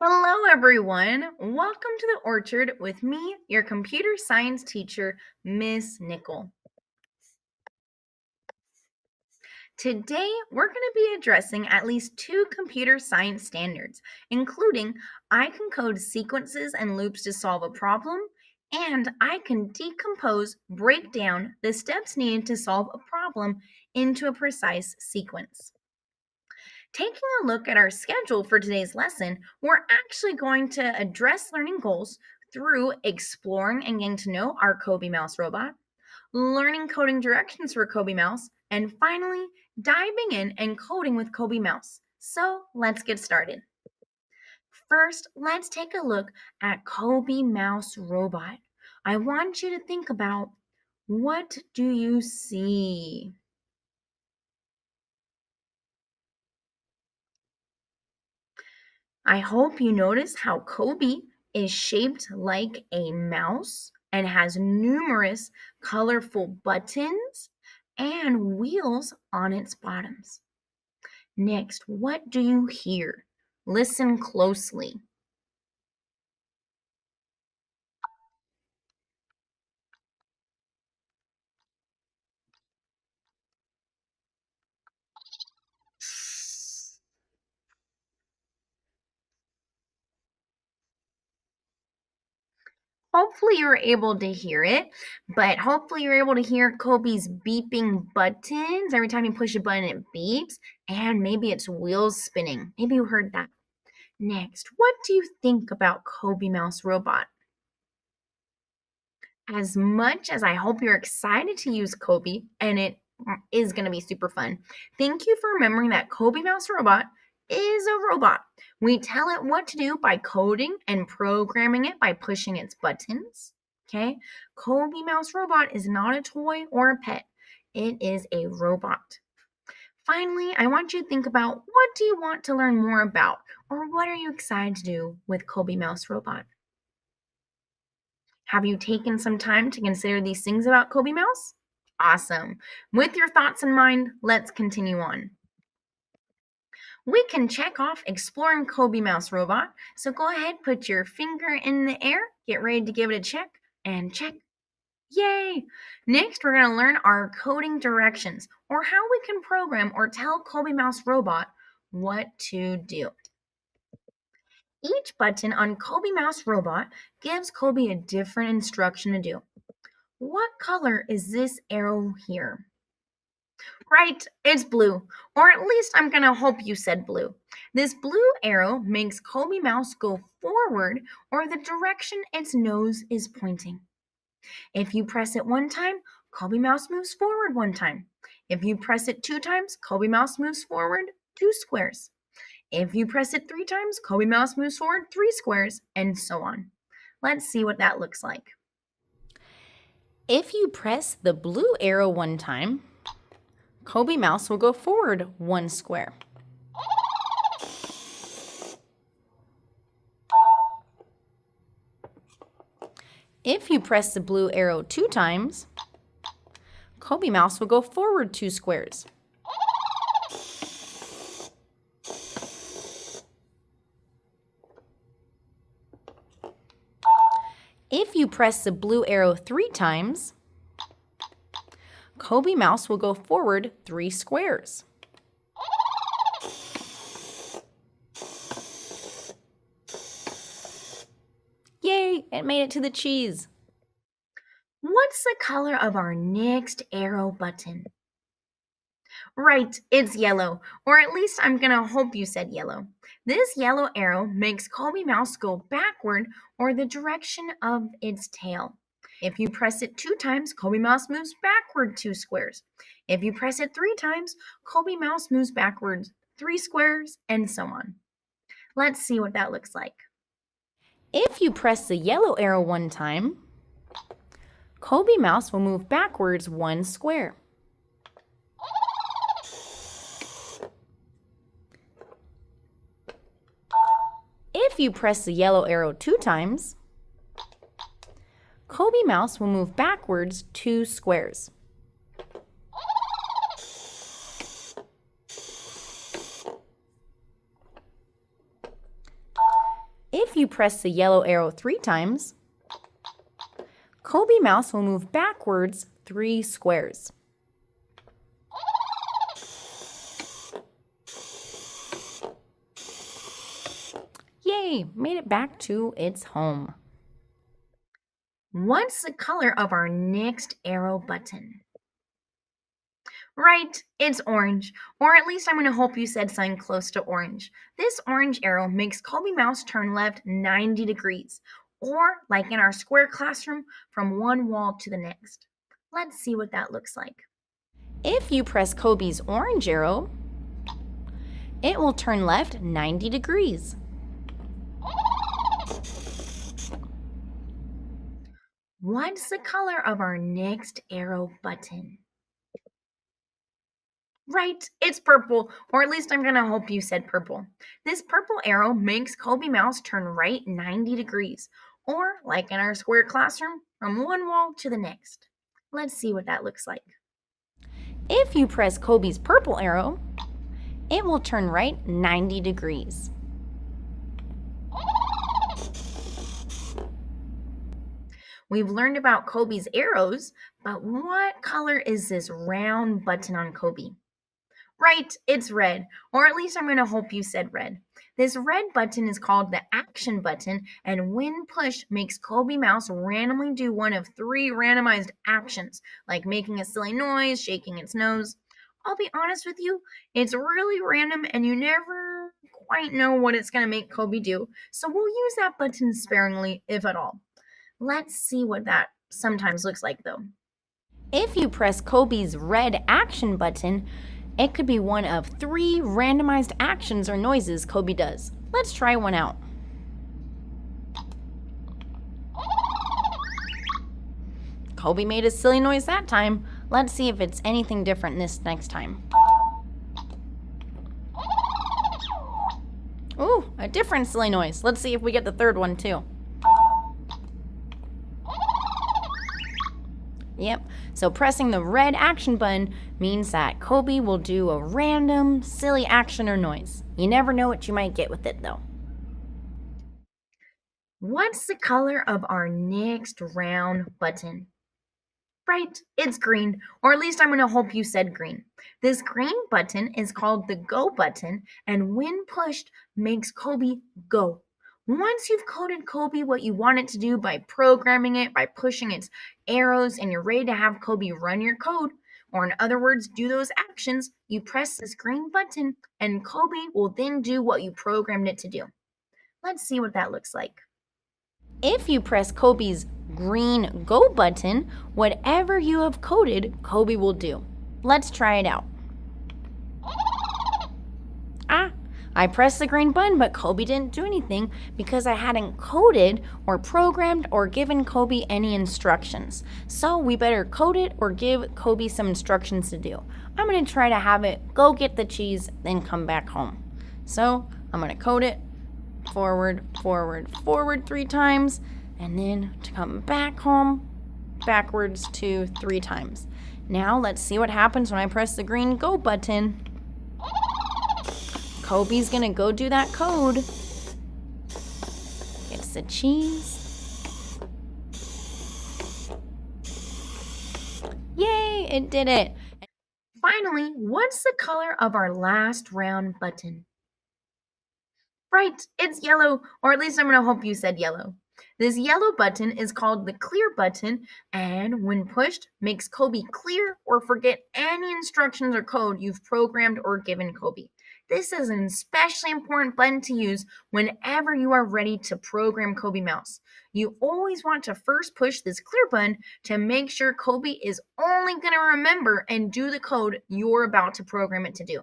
Hello, everyone. Welcome to the Orchard with me, your computer science teacher, Miss Nickel. Today, we're going to be addressing at least two computer science standards, including I can code sequences and loops to solve a problem, and I can break down the steps needed to solve a problem into a precise sequence. Taking a look at our schedule for today's lesson, we're actually going to address learning goals through exploring and getting to know our Colby mouse robot, learning coding directions for Colby mouse, and finally, diving in and coding with Colby mouse. So let's get started. First, let's take a look at Colby mouse robot. I want you to think about, what do you see? I hope you notice how Colby is shaped like a mouse and has numerous colorful buttons and wheels on its bottoms. Next, what do you hear? Listen closely. Hopefully you're able to hear it, but hopefully you're able to hear Colby's beeping buttons. Every time you push a button, it beeps, and maybe its wheels spinning. Maybe you heard that. Next, what do you think about Colby Mouse Robot? As much as I hope you're excited to use Colby, and it is going to be super fun, thank you for remembering that Colby Mouse Robot is a robot. We tell it what to do by coding and programming it by pushing its buttons. Okay? Colby Mouse Robot is not a toy or a pet. It is a robot. Finally, I want you to think about, what do you want to learn more about, or what are you excited to do with Colby Mouse Robot? Have you taken some time to consider these things about Colby Mouse? Awesome. With your thoughts in mind, let's continue on. We can check off exploring Colby Mouse Robot, so go ahead, put your finger in the air, get ready to give it a check, and check. Yay! Next, we're going to learn our coding directions, or how we can program or tell Colby Mouse Robot what to do. Each button on Colby Mouse Robot gives Colby a different instruction to do. What color is this arrow here? Right, it's blue. Or at least I'm going to hope you said blue. This blue arrow makes Colby Mouse go forward, or the direction its nose is pointing. If you press it one time, Colby Mouse moves forward one time. If you press it 2 times, Colby Mouse moves forward 2 squares. If you press it 3 times, Colby Mouse moves forward 3 squares, and so on. Let's see what that looks like. If you press the blue arrow one time, Colby Mouse will go forward 1 square. If you press the blue arrow 2 times, Colby Mouse will go forward 2 squares. If you press the blue arrow 3 times, Colby Mouse will go forward 3 squares. Yay, it made it to the cheese. What's the color of our next arrow button? Right, it's yellow, or at least I'm going to hope you said yellow. This yellow arrow makes Colby Mouse go backward, or the direction of its tail. If you press it 2 times, Colby Mouse moves backward 2 squares. If you press it 3 times, Colby Mouse moves backwards 3 squares, and so on. Let's see what that looks like. If you press the yellow arrow 1 time, Colby Mouse will move backwards 1 square. If you press the yellow arrow 2 times, Colby Mouse will move backwards 2 squares. If you press the yellow arrow 3 times, Colby Mouse will move backwards 3 squares. Yay! Made it back to its home. What's the color of our next arrow button? Right, it's orange. Or at least I'm going to hope you said something close to orange. This orange arrow makes Colby Mouse turn left 90 degrees, or like in our square classroom, from one wall to the next. Let's see what that looks like. If you press Colby's orange arrow, it will turn left 90 degrees. What's the color of our next arrow button? Right, it's purple, or at least I'm going to hope you said purple. This purple arrow makes Colby Mouse turn right 90 degrees, or like in our square classroom, from one wall to the next. Let's see what that looks like. If you press Colby's purple arrow, it will turn right 90 degrees. We've learned about Colby's arrows, but what color is this round button on Colby? Right, it's red, or at least I'm going to hope you said red. This red button is called the action button, and when pushed, makes Colby Mouse randomly do one of 3 randomized actions, like making a silly noise, shaking its nose. I'll be honest with you, it's really random and you never quite know what it's going to make Colby do, so we'll use that button sparingly, if at all. Let's see what that sometimes looks like, though. If you press Colby's red action button, it could be one of 3 randomized actions or noises Colby does. Let's try one out. Colby made a silly noise that time. Let's see if it's anything different this next time. Ooh, a different silly noise. Let's see if we get the third one too. Yep, so pressing the red action button means that Colby will do a random, silly action or noise. You never know what you might get with it, though. What's the color of our next round button? Right, it's green, or at least I'm going to hope you said green. This green button is called the go button, and when pushed, makes Colby go. Once you've coded Colby what you want it to do by programming it, by pushing its arrows, and you're ready to have Colby run your code, or in other words, do those actions, you press this green button, and Colby will then do what you programmed it to do. Let's see what that looks like. If you press Colby's green go button, whatever you have coded, Colby will do. Let's try it out. I pressed the green button, but Colby didn't do anything because I hadn't coded or programmed or given Colby any instructions. So we better code it or give Colby some instructions to do. I'm going to try to have it go get the cheese, then come back home. So I'm going to code it forward, forward, forward 3 times, and then to come back home, backwards 2, 3 times. Now let's see what happens when I press the green go button. Colby's gonna go do that code. Gets the cheese. Yay, it did it. Finally, what's the color of our last round button? Right, it's yellow, or at least I'm going to hope you said yellow. This yellow button is called the clear button, and when pushed, makes Colby clear or forget any instructions or code you've programmed or given Colby. This is an especially important button to use whenever you are ready to program Colby Mouse. You always want to first push this clear button to make sure Colby is only going to remember and do the code you're about to program it to do.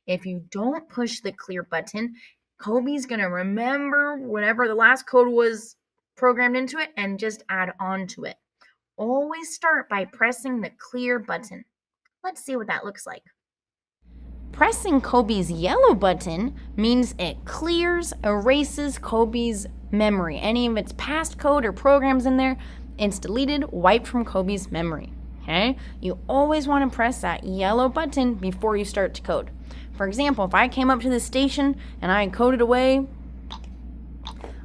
If you don't push the clear button, Colby's going to remember whatever the last code was programmed into it and just add on to it. Always start by pressing the clear button. Let's see what that looks like. Pressing Colby's yellow button means it clears, erases Colby's memory. Any of its past code or programs in there, it's deleted, wiped from Colby's memory. Okay? You always want to press that yellow button before you start to code. For example, if I came up to the station and I coded away,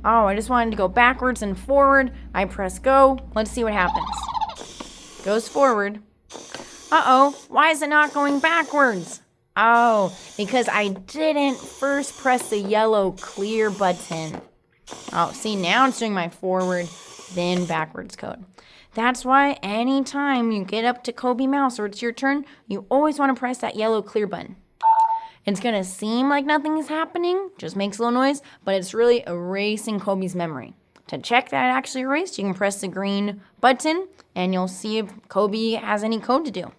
Oh, I just wanted to go backwards and forward. I press go. Let's see what happens. Goes forward. Uh-oh, why is it not going backwards? Oh, because I didn't first press the yellow clear button. Oh, see, now it's doing my forward, then backwards code. That's why anytime you get up to Colby Mouse or it's your turn, you always want to press that yellow clear button. It's going to seem like nothing is happening, just makes a little noise, but it's really erasing Colby's memory. To check that it actually erased, you can press the green button and you'll see if Colby has any code to do.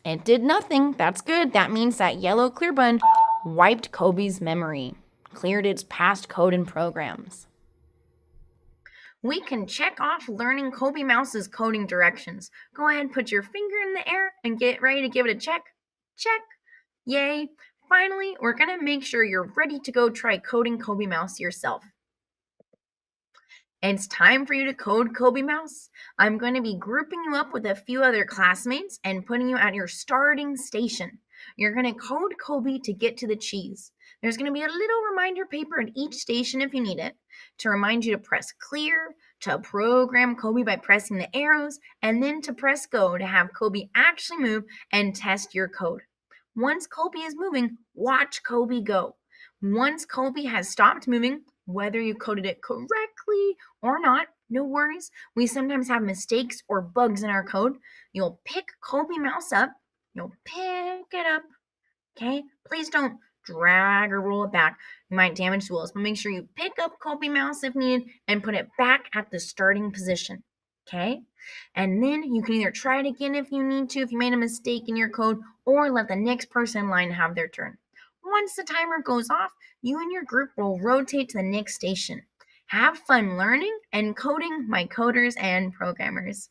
It did nothing. That's good. That means that yellow clear button wiped Colby's memory, cleared its past code and programs. We can check off learning Colby Mouse's coding directions. Go ahead, put your finger in the air and get ready to give it a check. Check. Yay. Finally, we're going to make sure you're ready to go try coding Colby Mouse yourself. It's time for you to code Colby Mouse. I'm going to be grouping you up with a few other classmates and putting you at your starting station. You're going to code Colby to get to the cheese. There's going to be a little reminder paper at each station if you need it, to remind you to press clear, to program Colby by pressing the arrows, and then to press go to have Colby actually move and test your code. Once Colby is moving, watch Colby go. Once Colby has stopped moving, whether you coded it correctly or not, no worries. We sometimes have mistakes or bugs in our code. You'll pick Colby Mouse up. You'll pick it up. Okay? Please don't drag or roll it back. You might damage the wheels, but make sure you pick up Colby Mouse if needed and put it back at the starting position. Okay? And then you can either try it again if you need to, if you made a mistake in your code, or let the next person in line have their turn. Once the timer goes off, you and your group will rotate to the next station. Have fun learning and coding, my coders and programmers.